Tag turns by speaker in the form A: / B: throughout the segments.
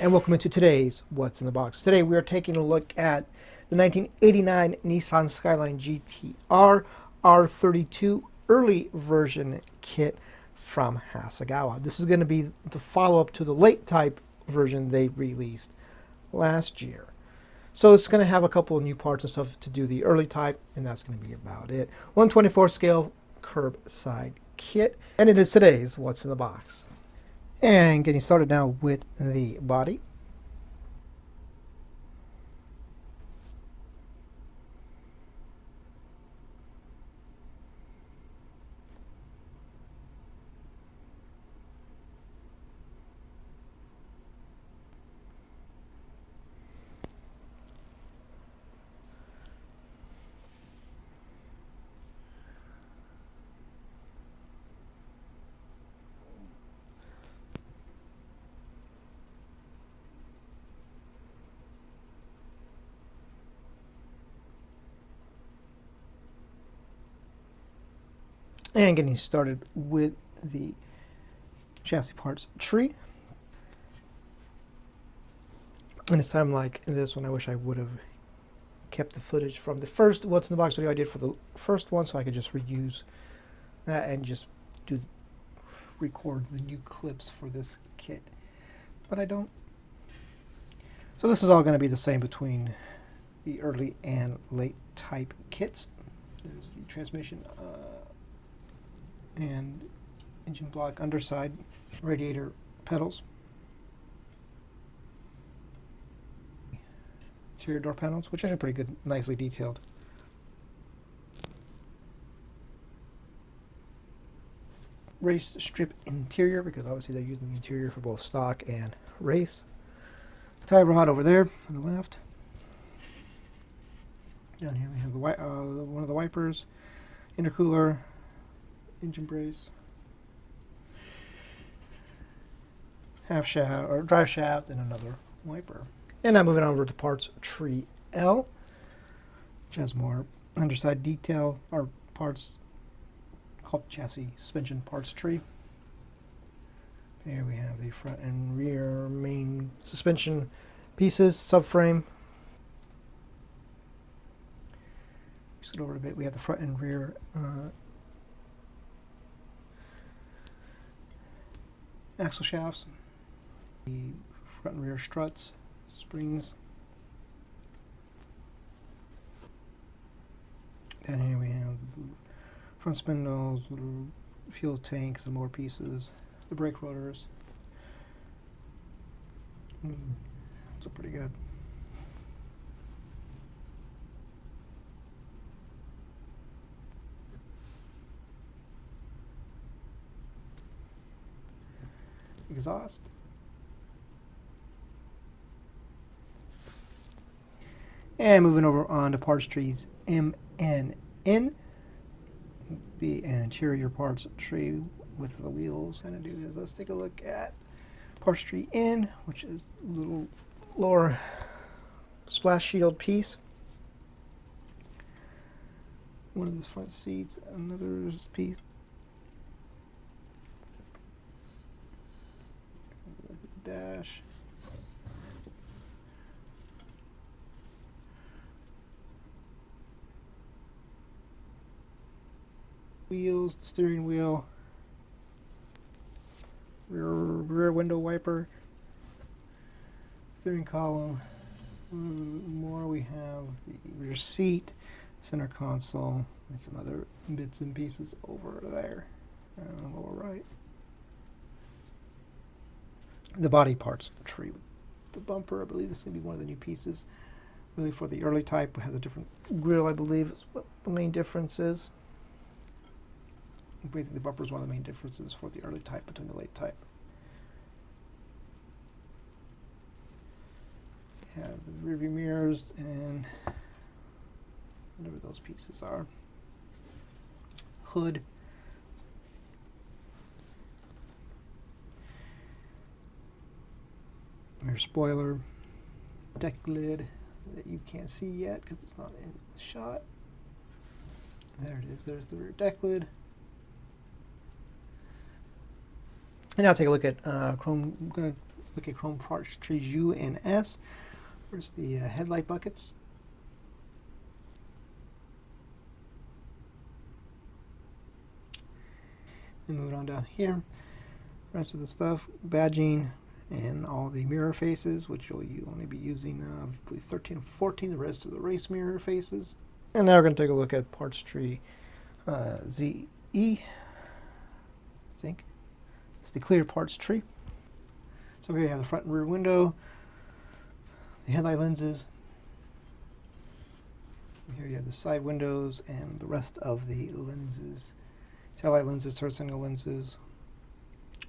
A: and welcome into today's What's in the Box. Today we are taking a look at the 1989 Nissan Skyline GTR R32 early version kit from Hasegawa. This is going to be the follow-up to the late type version they released last year. So it's going to have a couple of new parts and stuff to do the early type, and that's going to be about it. 1/24 scale curbside kit, and it is today's What's in the Box. And getting started now with the body. And getting started with the chassis parts tree. And it's time like this one, I wish I would have kept the footage from the first What's in the Box video I did for the first one, so I could just reuse that and just record the new clips for this kit. But I don't. So this is all going to be the same between the early and late type kits. There's the transmission and engine block underside, radiator pedals, interior door panels, which are pretty good, nicely detailed. Race strip interior, because obviously they're using the interior for both stock and race. Tie rod over there on the left. Down here we have the one of the wipers, intercooler, engine brace, half shaft or drive shaft, and another wiper. And now moving over to parts tree L, which has more underside detail or parts called chassis suspension parts tree. Here we have the front and rear main suspension pieces, subframe. Scoot over a bit. We have the front and rear axle shafts, the front and rear struts, springs. Down here we have the front spindles, little fuel tanks and more pieces, the brake rotors. Those are pretty good. Exhaust. And moving over on to parts trees M and N. Be an interior parts tree with the wheels. How to do this? Let's take a look at parts tree N, which is a little lower splash shield piece. One of the front seats, another piece. Dash. Wheels, steering wheel, rear window wiper, steering column. More, we have the rear seat, center console, and some other bits and pieces over there, lower right. The body parts tree. The bumper, I believe this is going to be one of the new pieces. Really for the early type, it has a different grille, I believe, is what the main difference is. I think the bumper is one of the main differences for the early type between the late type. We have the rear view mirrors and whatever those pieces are. Hood. Rear spoiler, deck lid that you can't see yet because it's not in the shot. There it is. There's the rear deck lid. And now take a look at chrome. I'm going to look at chrome parts trees U and S. Where's the headlight buckets? And moving on down here, rest of the stuff, badging, and all the mirror faces, which you only be using 13 and 14, the rest of the race mirror faces. And now we're going to take a look at parts tree ZE, I think. It's the clear parts tree. So here you have the front and rear window, the headlight lenses. Here you have the side windows and the rest of the lenses. Taillight lenses, turn signal lenses,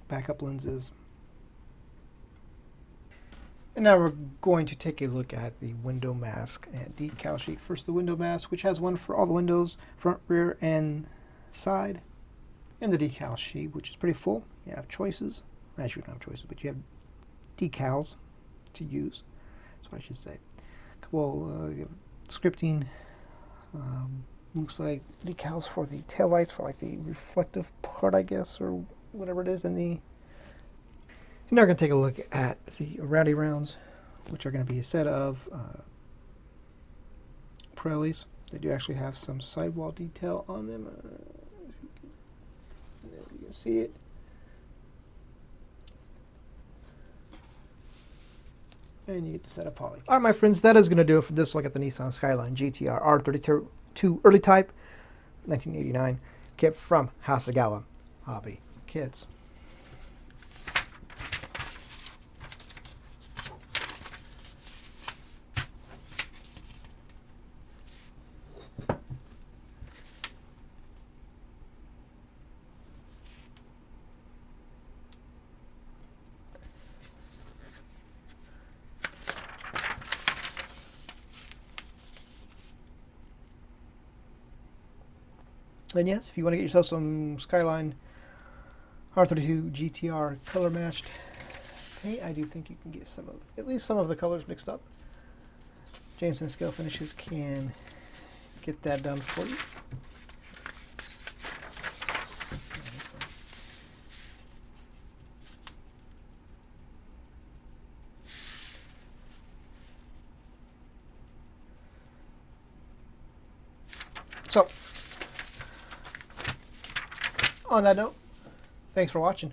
A: backup lenses. And now we're going to take a look at the window mask and decal sheet. First, the window mask, which has one for all the windows, front, rear, and side. And the decal sheet, which is pretty full. You have choices. Actually, you don't have choices, but you have decals to use. That's what I should say. A couple you have scripting. Looks like decals for the taillights, for like the reflective part, I guess, or whatever it is in the... Now we're going to take a look at the rowdy rounds, which are going to be a set of Pirellis. They do actually have some sidewall detail on them. If you can see it. And you get the set of poly. All right, my friends, that is going to do it for this look at the Nissan Skyline GTR R32 early type 1989 kit from Hasegawa Hobby Kits. And yes, if you want to get yourself some Skyline R32 GTR color matched paint, I do think you can get some of, at least some of the colors mixed up. James and Scalefinishes can get that done for you. So, on that note, thanks for watching.